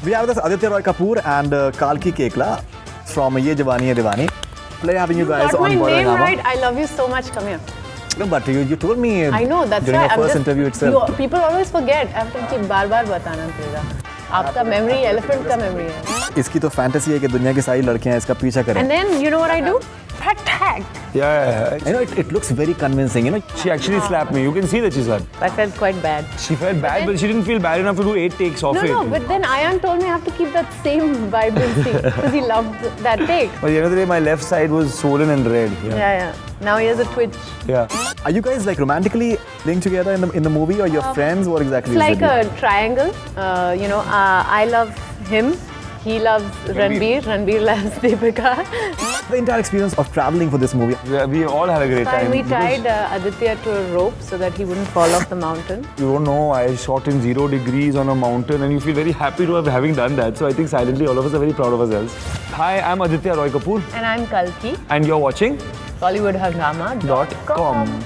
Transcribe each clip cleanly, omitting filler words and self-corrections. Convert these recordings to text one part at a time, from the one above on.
We have this Aditya Roy Kapur and Kalki Kekla from Yeh Jawaani Hai Deewani. Pleasure having you guys got on my Bollywood name Hungama. right. I love you so much. Come here. No, but you told me I know, that's during why your first interview itself. People always forget. I have to keep बार-बार बताना पड़ेगा. आपका memory elephant का memory है. इसकी तो fantasy है कि दुनिया की सारी लड़कियां इसका पीछा करें. And then you know what I do? Attack. Yeah. You know, it looks very convincing. You know, She actually slapped me. You can see that she slapped. I felt quite bad. She felt bad, but she didn't feel bad enough to do 8 takes of it. No, but then Ayan told me I have to keep that same vibrancy because he loved that take. But at the end of the day, my left side was swollen and red. Yeah. Now he has a twitch. Yeah. are you guys like romantically linked together in the movie, or you're friends? What exactly It's is like it? a triangle. I love him. He loves Ranbir. Ranbir loves Deepika. The entire experience of traveling for this movie. We all had a great time. And we because tied Aditya to a rope so that he wouldn't fall off the mountain. You don't know, I shot in 0 degrees on a mountain and you feel very happy to have having done that. So I think silently all of us are very proud of ourselves. Hi, I'm Aditya Roy Kapur And I'm Kalki. and you're watching BollywoodHungama.com.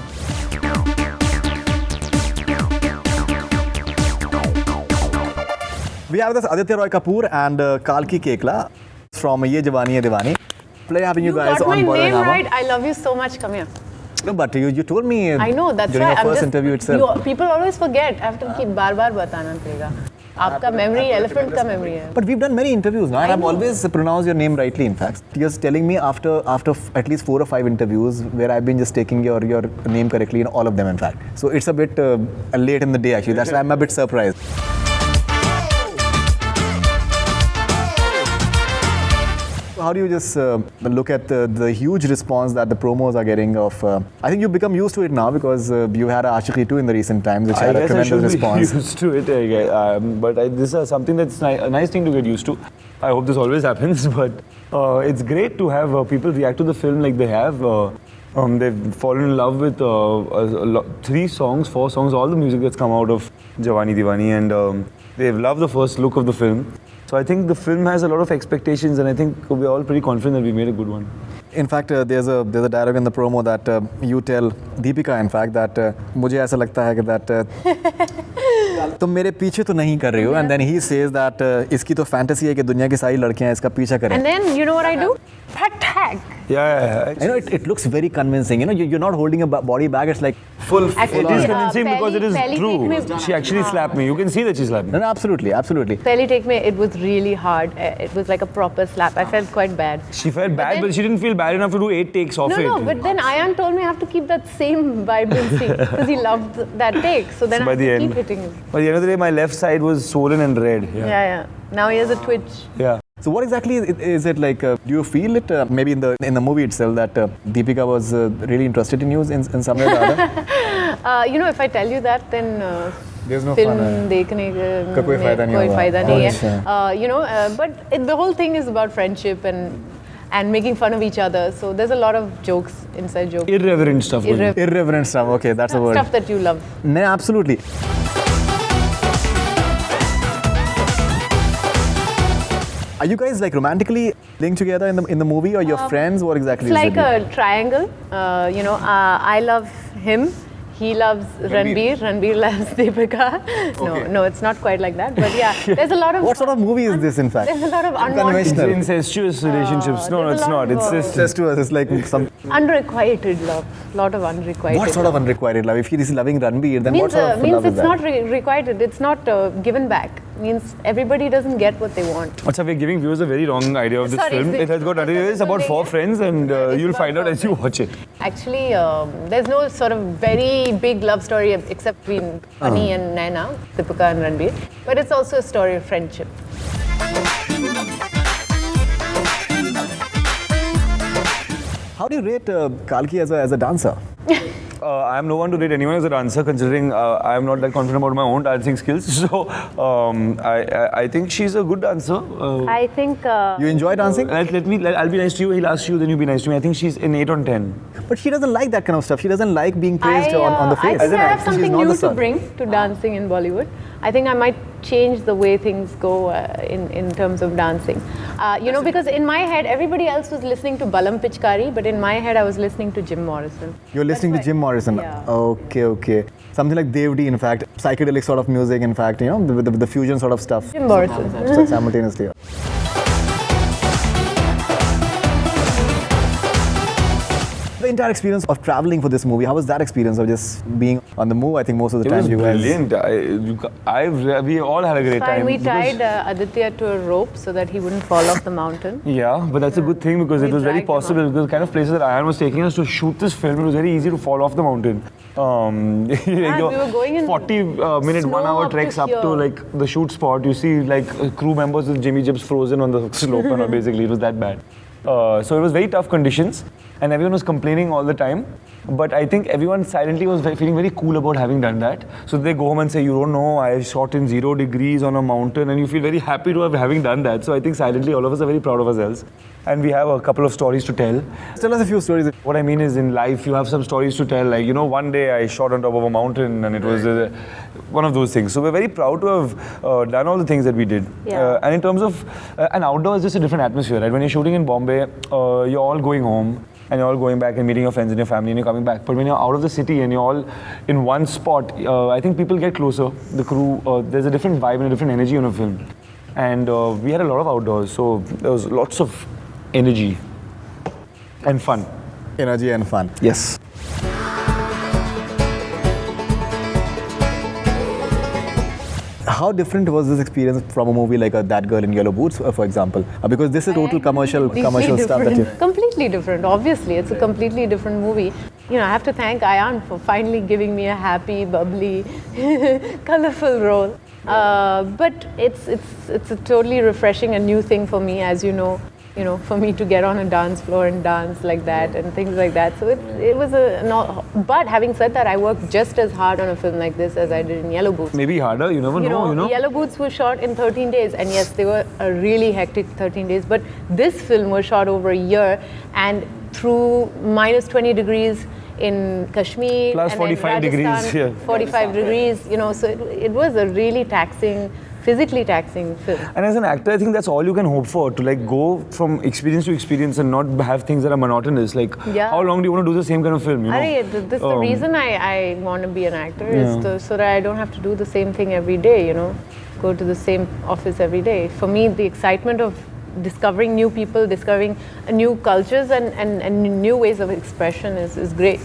We have this Aditya Roy Kapur and Kalki Kekla from Yeh Jawaani Hai Deewani. Pleasure having you guys got my on Bollywood name Hungama. right. I love you so much. Come here. No, but you told me I know, that's during why your first interview itself. People always forget. I have to keep बार-बार बताना पड़ेगा. आपका memory elephant का memory है. But we've done many interviews now, and I've know. always pronounced your name rightly. In fact, you're telling me after at least 4 or 5 interviews where I've been just taking your name correctly in all of them. In fact, so it's a bit late in the day actually. That's why I'm a bit surprised. How do you just look at the huge response that the promos are getting of? I think you've become used to it now because you had Ashiki too in the recent times, which had a I tremendous should response. be used to it, I guess. But this is something that's a nice thing to get used to. I hope this always happens, but it's great to have people react to the film like they have. They've fallen in love with 3 songs, 4 songs, all the music that's come out of Jawaani Deewani, and they've loved the first look of the film. So I think the film has a lot of expectations, and I think we're all pretty confident that we made a good one. In fact, there's a dialogue in the promo that you tell Deepika, in fact, that मुझे ऐसा लगता है कि that तुम मेरे पीछे तो नहीं कर रही हो, and then he says that इसकी तो fantasy है कि दुनिया की सारी लड़कियां इसका पीछा करें. And then you know what I do? Attack. Yeah. You know, it looks very convincing. You know, you're not holding a body bag. It's like full. Actually, It is convincing because it is Pehli true. take में- She actually slapped me. You can see that she slapped me. No, absolutely. Pehli take me, it was really hard. It was like a proper slap. I felt quite bad. She felt bad, but she didn't feel bad enough to do 8 takes of it. No, but then Ayan told me I have to keep that same vibrancy because he loved that take. So then So I by have the to end, keep hitting him. By the end of the day, my left side was swollen and red. Yeah. Now he has a twitch. Yeah. So what exactly is it like? Do you feel it maybe in the movie itself that Deepika was really interested in you in some way or the other? If I tell you that, then There's no film fun, देखने का कोई फायदा नहीं कोई होगा. फायदा नहीं अच्छा. है. But the whole thing is about friendship and making fun of each other. So there's a lot of jokes, inside jokes. Irreverent stuff. going on. Irreverent stuff. Okay, that's the word. Stuff that you love. No, absolutely. Are you guys like romantically linked together in the movie, or you're friends? What exactly It's is like it? a triangle. I love him. He loves Ranbir. Ranbir loves Deepika. No, it's not quite like that. But yeah, there's a lot of. What sort of movie is this, in fact? There's a lot of unwanted. Unconventional. Incestuous relationships. No, there's it's a lot not. It's of, just. Just to us, it's like some. Unrequited love. Lot of unrequited. What sort of unrequited love? If he is loving Ranbir, then what Means, sort of means love is it's that? not requited. It's not given back. Means everybody doesn't get what they want. Achha, we're giving viewers a very wrong idea of this Sorry, film. It has got nothing to do. It's about 4 friends, and you'll about find out 4 as you watch it. Actually, there's no sort of very big love story except between Pani and Naina, Deepika and Ranbir. But it's also a story of friendship. How do you rate Kalki as a dancer? I am no one to rate anyone as a dancer, considering I am not that confident about my own dancing skills. So I think she's a good dancer. I think. You enjoy dancing? I'll be nice to you. He'll ask you, then you be nice to me. I think she's an 8 on 10. But she doesn't like that kind of stuff. She doesn't like being praised on the face. I think I have She's something not new the to star. bring to dancing in Bollywood. I think I might change the way things go in terms of dancing. Because in my head, everybody else was listening to Balam Pichkari, but in my head, I was listening to Jim Morrison. You're listening to Jim Morrison. Yeah. Okay. something like Devdi, in fact, psychedelic sort of music, in fact, you know, the fusion sort of stuff Jim Morrison. simultaneously. The entire experience of traveling for this movie, how was that experience of just being on the move? I think most of the It time was you guys... brilliant. We all had a great time. We because- tied Aditya to a rope so that he wouldn't fall off the mountain. Yeah, but that's a good thing because We it was very dragged him possible. Because the kind of places that Ayan was taking us to shoot this film, it was very easy to fall off the mountain. Like we were going in 40-minute, snow 1 hour up to treks up to here. like the shoot spot. You see like crew members with Jimmy Jibs frozen on the slope, and basically it was that bad. So it was very tough conditions, and everyone was complaining all the time. But I think everyone silently was feeling very cool about having done that. So they go home and say, you don't know, I shot in 0 degrees on a mountain, and you feel very happy to have having done that. So I think silently all of us are very proud of ourselves. And we have a couple of stories to tell. Tell us a few stories. What I mean is in life, you have some stories to tell. Like, you know, one day I shot on top of a mountain and it was one of those things. So we're very proud to have done all the things that we did. Yeah. And in terms of, an outdoor is just a different atmosphere, right? When you're shooting in Bombay, you're all going home and you're all going back and meeting your friends and your family and you're coming back. But when you're out of the city and you're all in one spot, I think people get closer. The crew, there's a different vibe and a different energy on a film. And we had a lot of outdoors, so there was lots of energy and fun. Energy and fun. Yes. How different was this experience from a movie like That Girl in Yellow Boots, for example? Because this is total commercial stuff that you... Completely different, obviously. It's a completely different movie. You know, I have to thank Ayan for finally giving me a happy, bubbly, colorful role. But it's a totally refreshing and new thing for me, as you know, for me to get on a dance floor and dance like that and things like that. So it was but having said that, I worked just as hard on a film like this as I did in Yellow Boots. Maybe harder, you never know, you know. Yellow Boots was shot in 13 days, and yes, they were a really hectic 13 days, but this film was shot over a year and through minus 20 degrees in Kashmir. Plus and 45 degrees, Rajasthan, yeah. 45 degrees, you know, so it was a really physically taxing film. And as an actor, I think that's all you can hope for, to like go from experience to experience and not have things that are monotonous. Like, Yeah. how long do you want to do the same kind of film, you know? This the reason I want to be an actor is so that I don't have to do the same thing every day, you know, go to the same office every day. For me, the excitement of discovering new people, discovering new cultures and new ways of expression is great.